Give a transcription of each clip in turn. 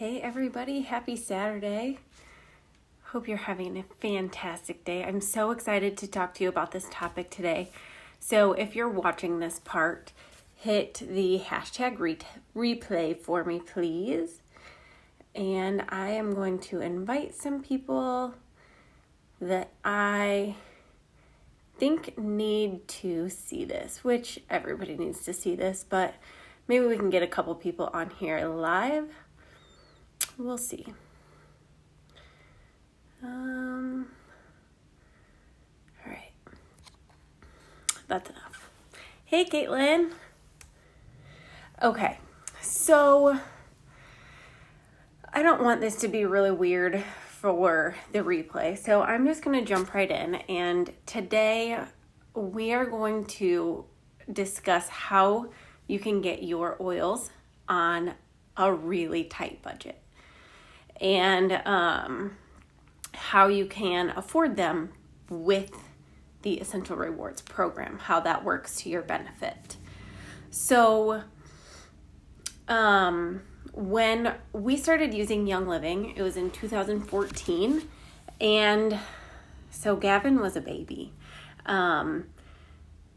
Hey everybody, happy Saturday. Hope you're having a fantastic day. I'm so excited to talk to you about this topic today. So if you're watching this part, hit the hashtag replay for me, please. And I am going to invite some people that I think need to see this, which everybody needs to see this, but maybe we can get a couple people on here live. We'll see. All right. That's enough. Hey, Caitlin. Okay, so I don't want this to be really weird for the replay, so I'm just going to jump right in. And today we are going to discuss how you can get your oils on a really tight budget and how you can afford them with the Essential Rewards program, how that works to your benefit. So when we started using Young Living, it was in 2014, and so Gavin was a baby. Noel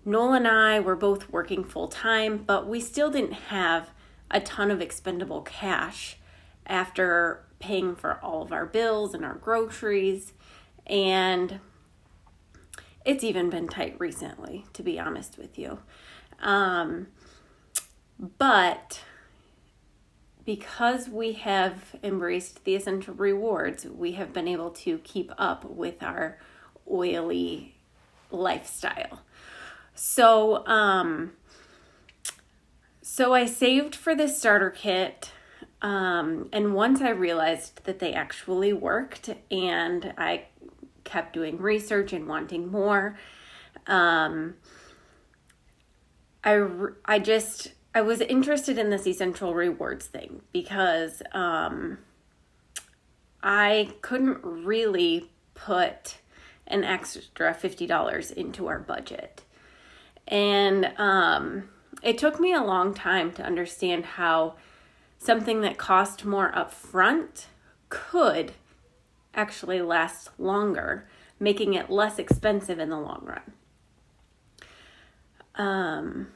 and I were both working full time, but we still didn't have a ton of expendable cash after paying for all of our bills and our groceries, and it's even been tight recently, to be honest with you. But because we have embraced the Essential Rewards, we have been able to keep up with our oily lifestyle. So I saved for this starter kit, and once I realized that they actually worked and I kept doing research and wanting more, I was interested in this Essential Rewards thing because I couldn't really put an extra $50 into our budget. And it took me a long time to understand how something that cost more upfront could actually last longer, making it less expensive in the long run.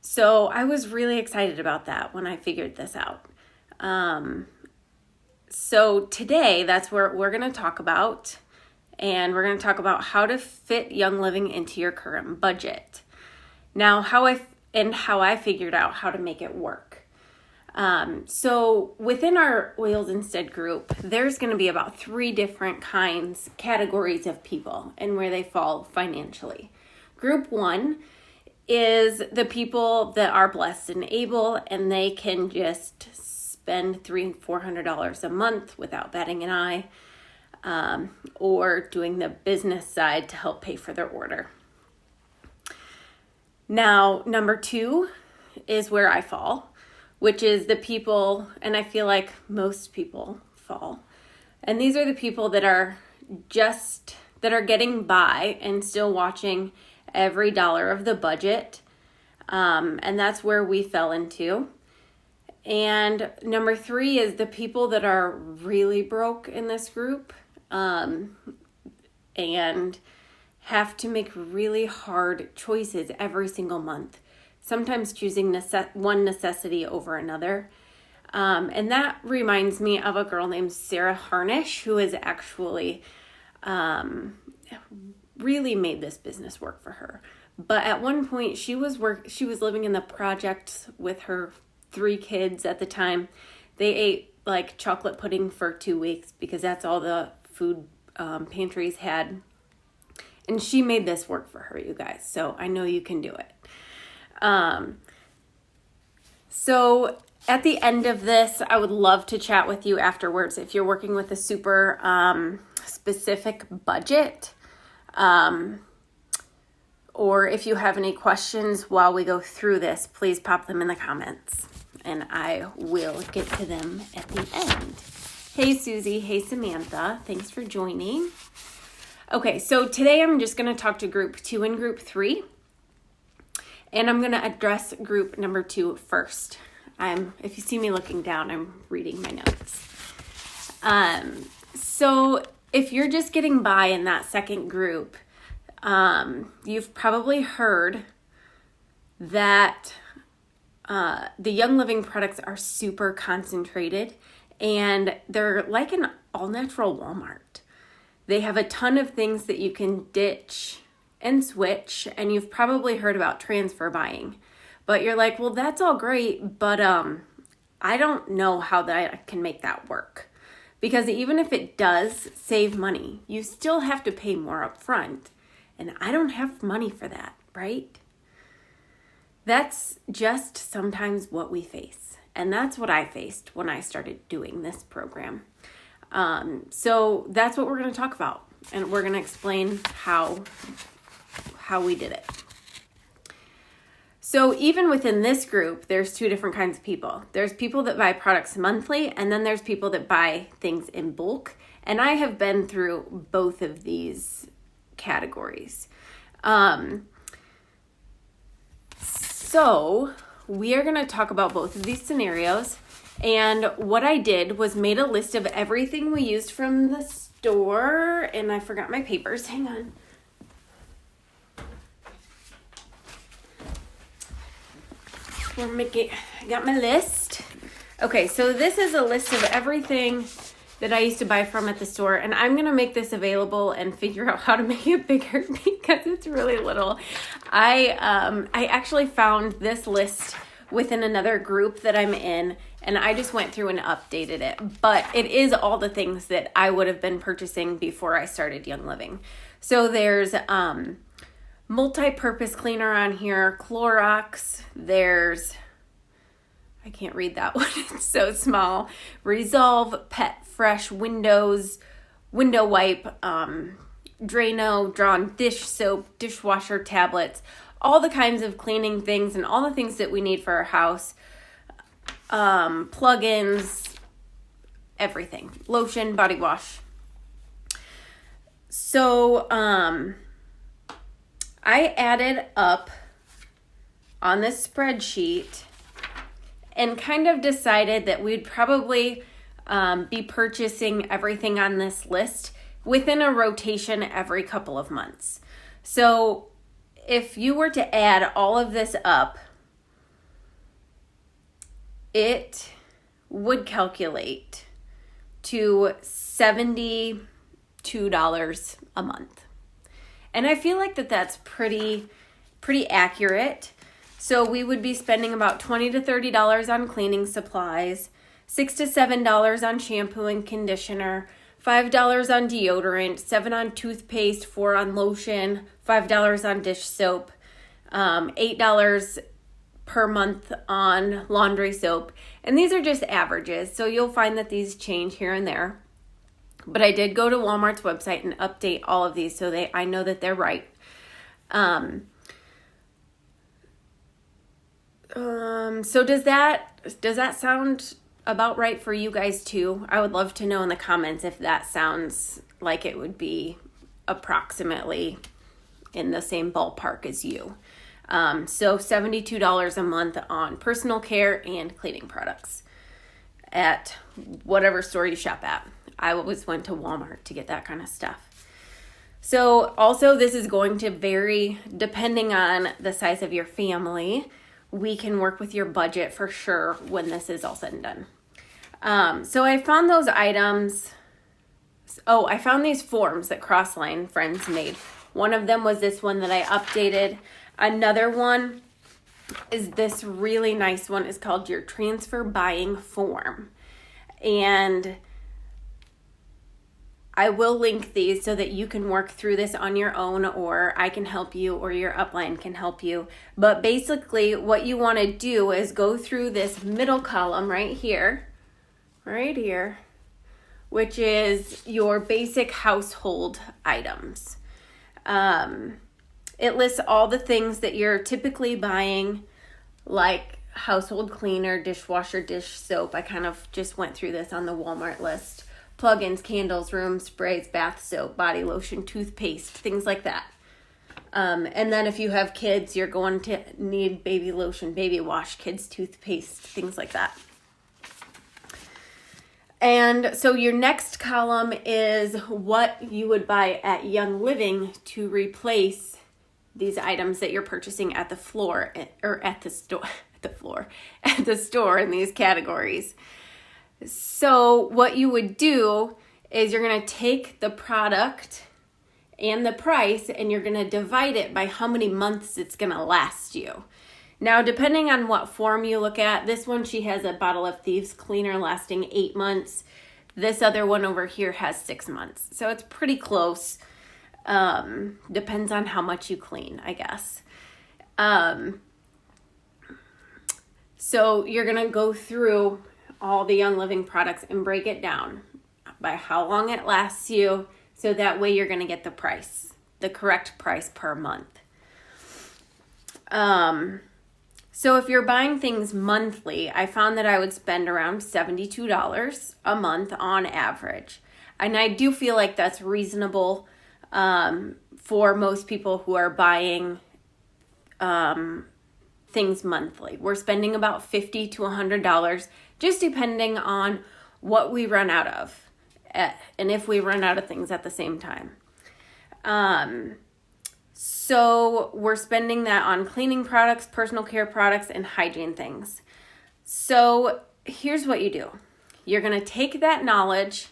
So I was really excited about that when I figured this out. So today, that's what we're going to talk about. And we're going to talk about how to fit Young Living into your current budget. Now, how I figured out how to make it work. So within our Oils Instead group, there's going to be about 3 different categories of people and where they fall financially. Group 1 is the people that are blessed and able, and they can just spend $300-$400 a month without batting an eye, or doing the business side to help pay for their order. Now, number 2 is where I fall, which is the people, and I feel like most people fall. And these are the people that are getting by and still watching every dollar of the budget. And that's where we fell into. And number 3 is the people that are really broke in this group, and have to make really hard choices every single month, sometimes choosing one necessity over another. And that reminds me of a girl named Sarah Harnish, who has actually really made this business work for her. But at one point, she was living in the projects with her 3 kids at the time. They ate like chocolate pudding for 2 weeks because that's all the food pantries had. And she made this work for her, you guys. So I know you can do it. So at the end of this, I would love to chat with you afterwards if you're working with a super specific budget, or if you have any questions while we go through this, please pop them in the comments and I will get to them at the end. Hey Susie, hey Samantha, thanks for joining. Okay, so today I'm just going to talk to group 2 and group 3, and I'm going to address group number 2 first. If you see me looking down, I'm reading my notes. So if you're just getting by in that second group, you've probably heard that the Young Living products are super concentrated, and they're like an all-natural Walmart. They have a ton of things that you can ditch and switch, and you've probably heard about transfer buying. But you're like, well, that's all great, but I don't know how that I can make that work. Because even if it does save money, you still have to pay more up front. And I don't have money for that, right? That's just sometimes what we face. And that's what I faced when I started doing this program. So that's what we're going to talk about. And we're going to explain how we did it. So even within this group, there's two different kinds of people. There's people that buy products monthly, and then there's people that buy things in bulk. And I have been through both of these categories. So we are going to talk about both of these scenarios. And what I did was made a list of everything we used from the store. And I forgot my papers. Hang on. I got my list. Okay, so this is a list of everything that I used to buy from at the store, and I'm going to make this available and figure out how to make it bigger because it's really little. I actually found this list within another group that I'm in, and I just went through and updated it. But it is all the things that I would have been purchasing before I started Young Living. So there's multi-purpose cleaner on here, Clorox, there's, I can't read that one, it's so small, Resolve, Pet Fresh, Windows, Window Wipe, Drano, Drawn Dish Soap, dishwasher tablets, all the kinds of cleaning things and all the things that we need for our house, plug-ins, everything, lotion, body wash. So, I added up on this spreadsheet and kind of decided that we'd probably be purchasing everything on this list within a rotation every couple of months. So if you were to add all of this up, it would calculate to $72 a month. And I feel like that's pretty accurate. So we would be spending about $20 to $30 on cleaning supplies, $6 to $7 on shampoo and conditioner, $5 on deodorant, $7 on toothpaste, $4 on lotion, $5 on dish soap, $8 per month on laundry soap. And these are just averages. So you'll find that these change here and there. But I did go to Walmart's website and update all of these so I know that they're right. So does that sound about right for you guys too? I would love to know in the comments if that sounds like it would be approximately in the same ballpark as you. So $72 a month on personal care and cleaning products at whatever store you shop at. I always went to Walmart to get that kind of stuff. So also this is going to vary depending on the size of your family. We can work with your budget for sure when this is all said and done. So I found those items. Oh, I found these forms that Crossline Friends made. One of them was this one that I updated. Another one is this really nice one. It's called your transfer buying form. And I will link these so that you can work through this on your own, or I can help you, or your upline can help you. But basically what you want to do is go through this middle column right here, which is your basic household items. It lists all the things that you're typically buying, like household cleaner, dishwasher, dish soap. I kind of just went through this on the Walmart list. Plug-ins, candles, room sprays, bath soap, body lotion, toothpaste, things like that. And then if you have kids, you're going to need baby lotion, baby wash, kids' toothpaste, things like that. And so your next column is what you would buy at Young Living to replace these items that you're purchasing at the floor or at the store in these categories. So what you would do is you're going to take the product and the price and you're going to divide it by how many months it's going to last you. Now, depending on what form you look at, this one, she has a bottle of Thieves Cleaner lasting 8 months. This other one over here has 6 months. So it's pretty close. Depends on how much you clean, I guess. So you're going to go through all the Young Living products and break it down by how long it lasts you. So that way you're going to get the price, the correct price per month. So if you're buying things monthly, I found that I would spend around $72 a month on average. And I do feel like that's reasonable for most people who are buying things monthly. We're spending about $50 to $100, just depending on what we run out of and if we run out of things at the same time. So we're spending that on cleaning products, personal care products, and hygiene things. So here's what you do. You're going to take that knowledge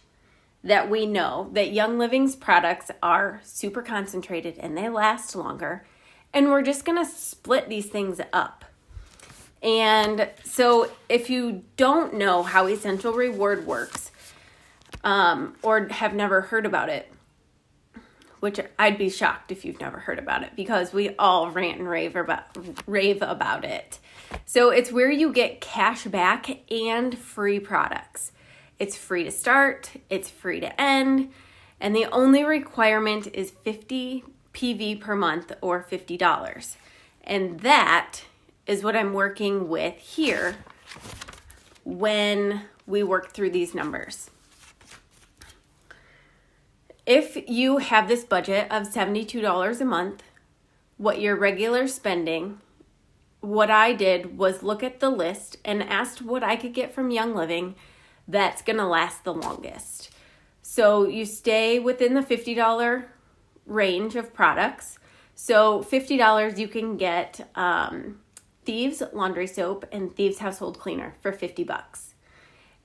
that we know that Young Living's products are super concentrated and they last longer, and we're just going to split these things up. And so if you don't know how Essential Reward works, or have never heard about it, which I'd be shocked if you've never heard about it because we all rant and rave about it. So it's where you get cash back and free products. It's free to start, it's free to end, and the only requirement is 50 PV per month or $50. And that is what I'm working with here when we work through these numbers. If you have this budget of $72 a month, what your regular spending, what I did was look at the list and asked what I could get from Young Living that's going to last the longest. So you stay within the $50 range of products. So $50 you can get Thieves laundry soap and Thieves household cleaner for $50.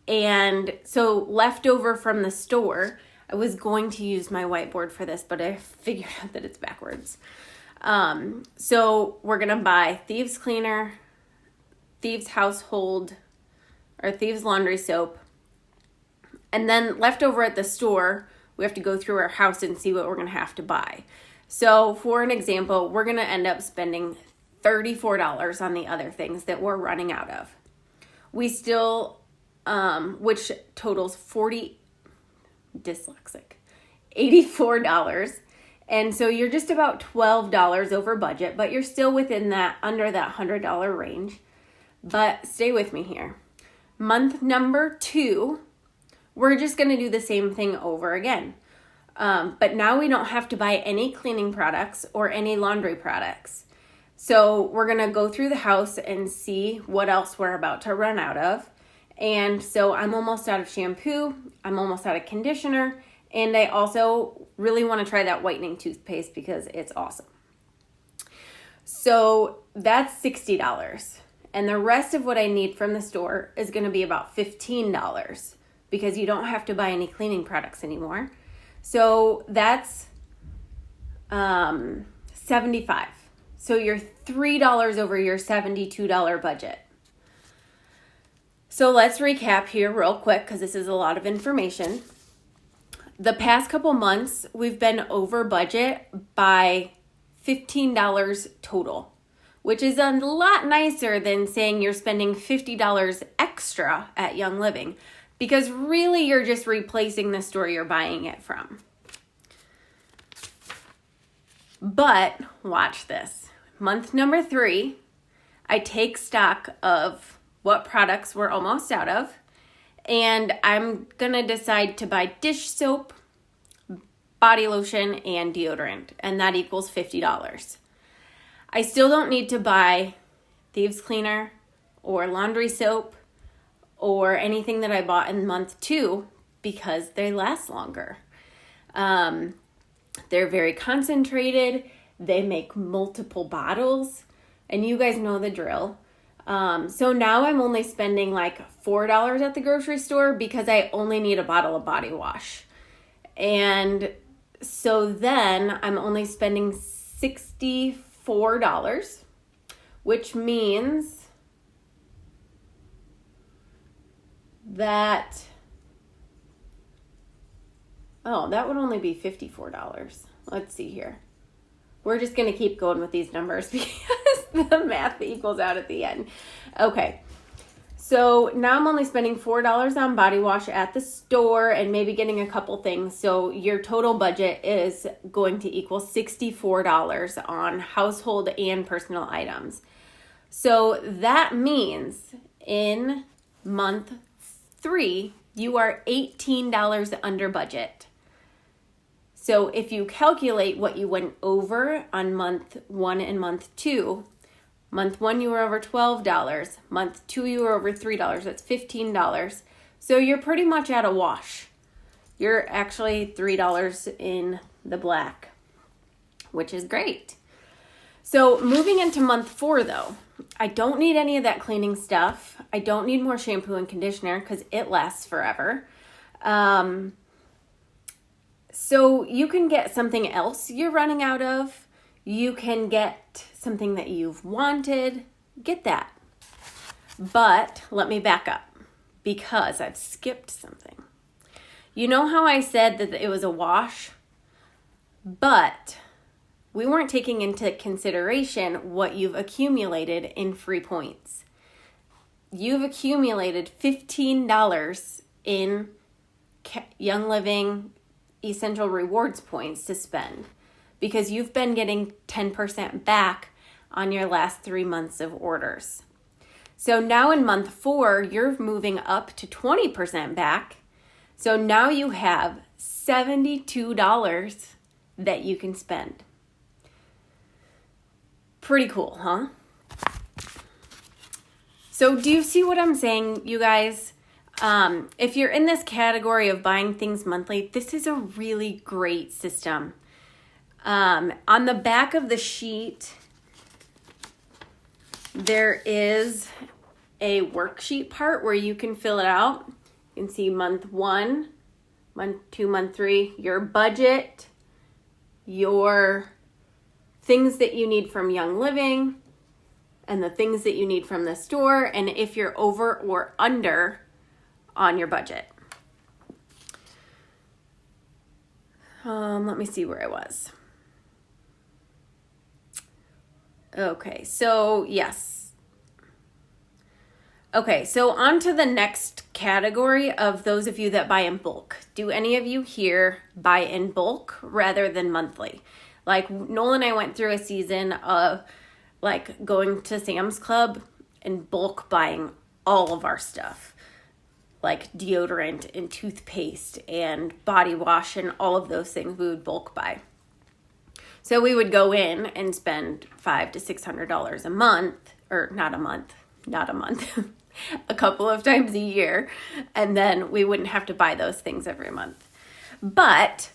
And so leftover from the store, I was going to use my whiteboard for this, but I figured out that it's backwards. So we're going to buy Thieves Cleaner, Thieves Household, or Thieves Laundry Soap. And then leftover at the store, we have to go through our house and see what we're going to have to buy. So for an example, we're going to end up spending $34 on the other things that we're running out of. We still, which totals $84. And so you're just about $12 over budget, but you're still within that, under that $100 range. But stay with me here. Month number 2, we're just going to do the same thing over again. But now we don't have to buy any cleaning products or any laundry products. So we're going to go through the house and see what else we're about to run out of. And so I'm almost out of shampoo, I'm almost out of conditioner, and I also really want to try that whitening toothpaste because it's awesome. So that's $60. And the rest of what I need from the store is going to be about $15 because you don't have to buy any cleaning products anymore. So that's $75. So you're $3 over your $72 budget. So let's recap here real quick because this is a lot of information. The past couple months, we've been over budget by $15 total, which is a lot nicer than saying you're spending $50 extra at Young Living because really you're just replacing the store you're buying it from. But watch this. Month number 3, I take stock of what products we're almost out of, and I'm gonna decide to buy dish soap, body lotion, and deodorant, and that equals $50. I still don't need to buy thieves cleaner or laundry soap or anything that I bought in month 2 because they last longer. They're very concentrated. They make multiple bottles, and you guys know the drill. So now I'm only spending like $4 at the grocery store because I only need a bottle of body wash. And so then I'm only spending $64, which means that, that would only be $54. Let's see here. We're just going to keep going with these numbers because the math equals out at the end. Okay. So now I'm only spending $4 on body wash at the store and maybe getting a couple things. So your total budget is going to equal $64 on household and personal items. So that means in month 3, you are $18 under budget. So if you calculate what you went over on month 1 and month 2, month 1 you were over $12, month 2 you were over $3, that's $15. So you're pretty much at a wash. You're actually $3 in the black, which is great. So moving into month 4 though, I don't need any of that cleaning stuff. I don't need more shampoo and conditioner because it lasts forever. So you can get something else you're running out of. You can get something that you've wanted. Get that. But let me back up because I've skipped something. You know how I said that it was a wash? But we weren't taking into consideration what you've accumulated in free points. You've accumulated $15 in Young Living Essential Rewards points to spend because you've been getting 10% back on your last 3 months of orders. So now in month 4, you're moving up to 20% back. So now you have $72 that you can spend. Pretty cool, huh? So do you see what I'm saying, you guys? If you're in this category of buying things monthly, this is a really great system. On the back of the sheet, there is a worksheet part where you can fill it out. You can see month 1, month 2, month 3, your budget, your things that you need from Young Living, and the things that you need from the store, and if you're over or under on your budget. Let me see where I was. Okay, so yes. Okay, so on to the next category of those of you that buy in bulk. Do any of you here buy in bulk rather than monthly? Like Noel and I went through a season of like going to Sam's Club and bulk buying all of our stuff. Like deodorant and toothpaste and body wash and all of those things we would bulk buy. So we would go in and spend $500 to $600 a month, or not a month, a couple of times a year, and then we wouldn't have to buy those things every month. But,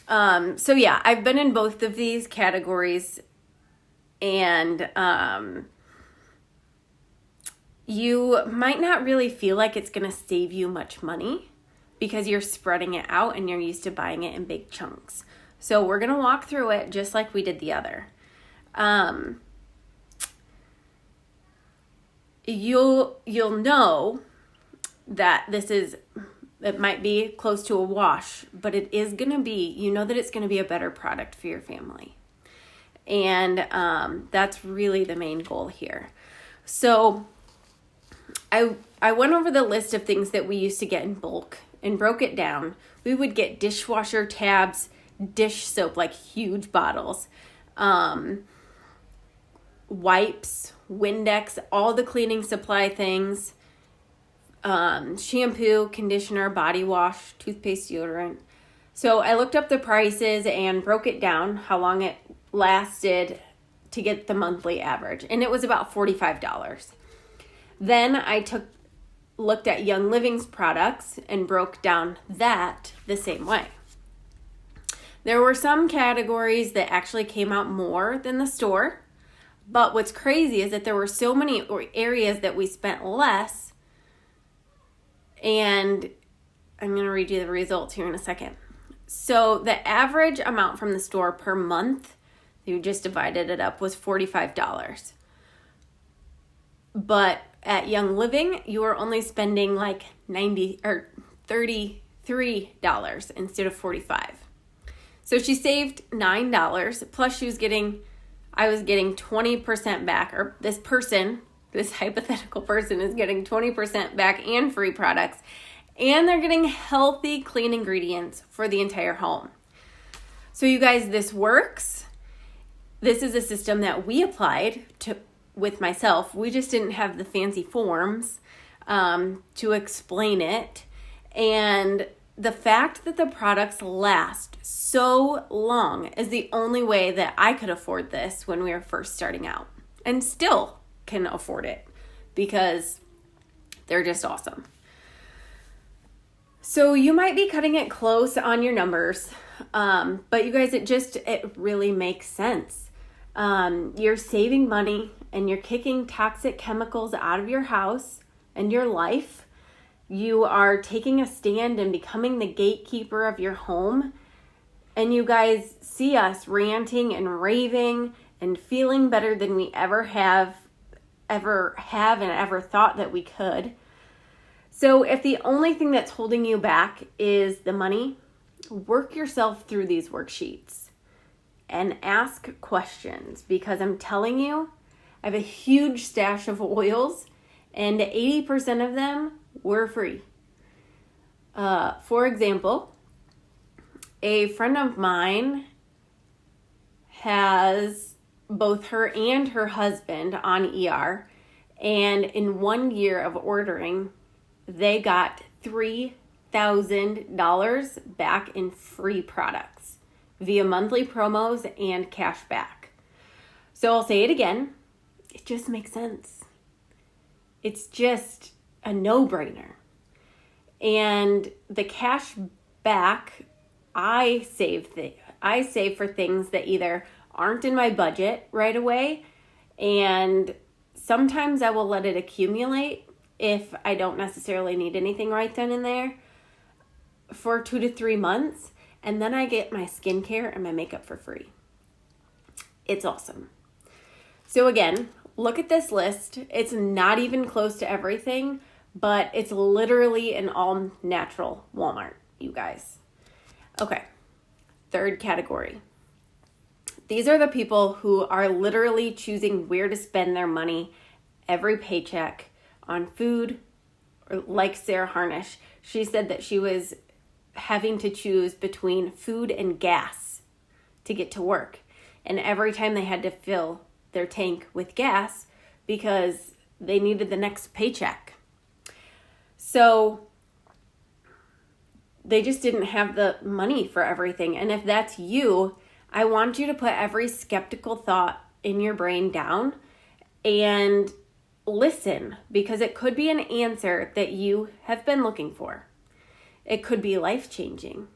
so yeah, I've been in both of these categories, and you might not really feel like it's going to save you much money because you're spreading it out and you're used to buying it in big chunks. So we're going to walk through it just like we did the other. You'll know that it might be close to a wash, but it is going to be, you know that it's going to be a better product for your family. And that's really the main goal here. So I went over the list of things that we used to get in bulk and broke it down. We would get dishwasher tabs, dish soap, like huge bottles, wipes, Windex, all the cleaning supply things, shampoo, conditioner, body wash, toothpaste, deodorant. So I looked up the prices and broke it down, how long it lasted to get the monthly average. And it was about $45. Then I looked at Young Living's products and broke down that the same way. There were some categories that actually came out more than the store. But what's crazy is that there were so many areas that we spent less. And I'm going to read you the results here in a second. So the average amount from the store per month, you just divided it up, was $45. But at Young Living, you were only spending like $33 instead of $45. So she saved $9, plus I was getting 20% back, or this hypothetical person is getting 20% back and free products, and they're getting healthy, clean ingredients for the entire home. So you guys, this works. This is a system that we applied with myself. We just didn't have the fancy forms to explain it. And the fact that the products last so long is the only way that I could afford this when we were first starting out, and still can afford it because they're just awesome. So you might be cutting it close on your numbers, but you guys, it really makes sense. You're saving money and you're kicking toxic chemicals out of your house and your life. You are taking a stand and becoming the gatekeeper of your home. And you guys see us ranting and raving and feeling better than we ever have and ever thought that we could. So if the only thing that's holding you back is the money, work yourself through these worksheets and ask questions, because I'm telling you, I have a huge stash of oils and 80% of them were free. For example, a friend of mine has both her and her husband on ER, and in 1 year of ordering, they got $3,000 back in free products via monthly promos and cash back. So I'll say it again. It just makes sense. It's just a no-brainer. And the cash back I save for things that either aren't in my budget right away, and sometimes I will let it accumulate if I don't necessarily need anything right then and there for 2 to 3 months, and then I get my skincare and my makeup for free. It's awesome. So again, look at this list. It's not even close to everything, but it's literally an all natural Walmart, you guys. Okay, third category. These are the people who are literally choosing where to spend their money every paycheck on food, or like Sarah Harnish. She said that she was having to choose between food and gas to get to work. And every time they had to fill their tank with gas because they needed the next paycheck. So they just didn't have the money for everything. And if that's you, I want you to put every skeptical thought in your brain down and listen, because it could be an answer that you have been looking for. It could be life-changing.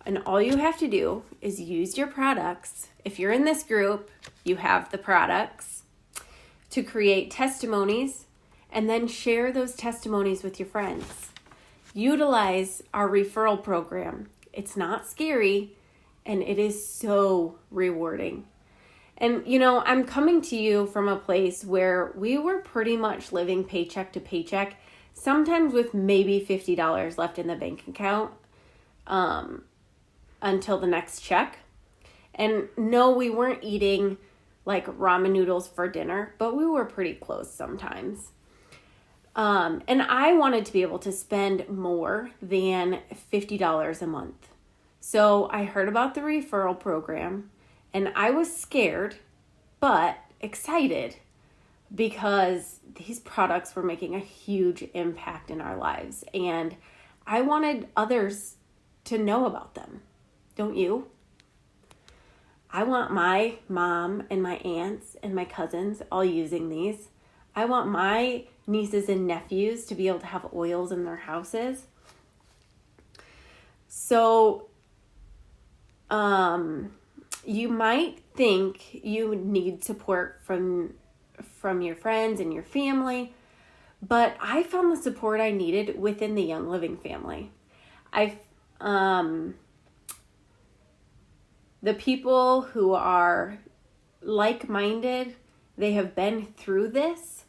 And all you have to do is use your products. If you're in this group, you have the products to create testimonies, and then share those testimonies with your friends. Utilize our referral program. It's not scary, and it is so rewarding. And, I'm coming to you from a place where we were pretty much living paycheck to paycheck, sometimes with maybe $50 left in the bank account until the next check. And no, we weren't eating like ramen noodles for dinner, but we were pretty close sometimes. And I wanted to be able to spend more than $50 a month. So I heard about the referral program, and I was scared, but excited, because these products were making a huge impact in our lives. And I wanted others to know about them. Don't you? I want my mom and my aunts and my cousins all using these. I want my nieces and nephews to be able to have oils in their houses. So, you might think you need support from your friends and your family, but I found the support I needed within the Young Living family. The people who are like-minded, they have been through this,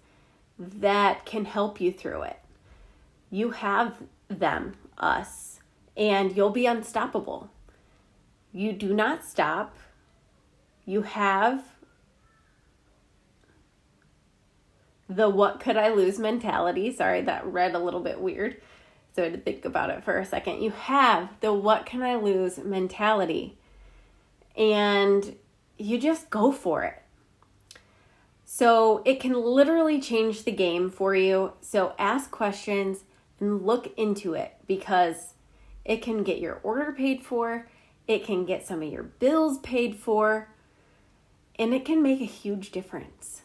that can help you through it. You have them, us, and you'll be unstoppable. You do not stop. You have the what could I lose mentality. Sorry, that read a little bit weird, so I had to think about it for a second. You have the what can I lose mentality, and you just go for it. So it can literally change the game for you. So ask questions and look into it, because it can get your order paid for, it can get some of your bills paid for, and it can make a huge difference.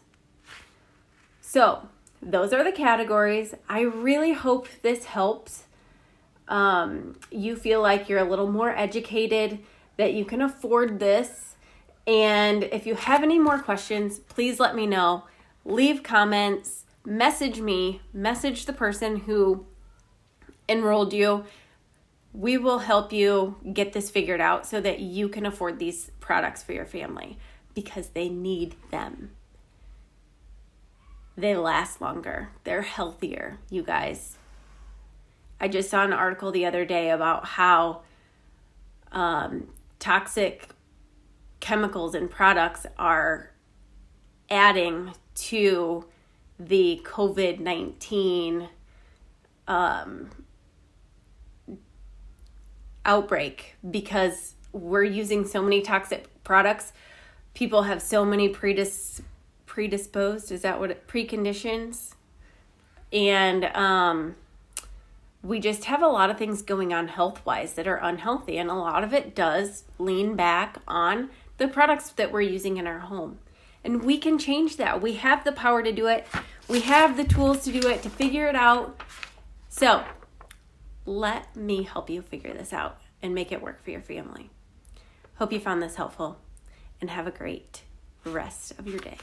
So those are the categories. I really hope this helps. You feel like you're a little more educated, that you can afford this. And if you have any more questions, please let me know. Leave comments, message me, message the person who enrolled you. We will help you get this figured out so that you can afford these products for your family, because they need them. They last longer. They're healthier, you guys. I just saw an article the other day about how toxic chemicals and products are adding to the COVID-19 outbreak, because we're using so many toxic products. People have so many predisposed, is that what preconditions? And we just have a lot of things going on health-wise that are unhealthy, and a lot of it does lean back on the products that we're using in our home. And we can change that. We have the power to do it. We have the tools to do it, to figure it out. So let me help you figure this out and make it work for your family. Hope you found this helpful, and have a great rest of your day.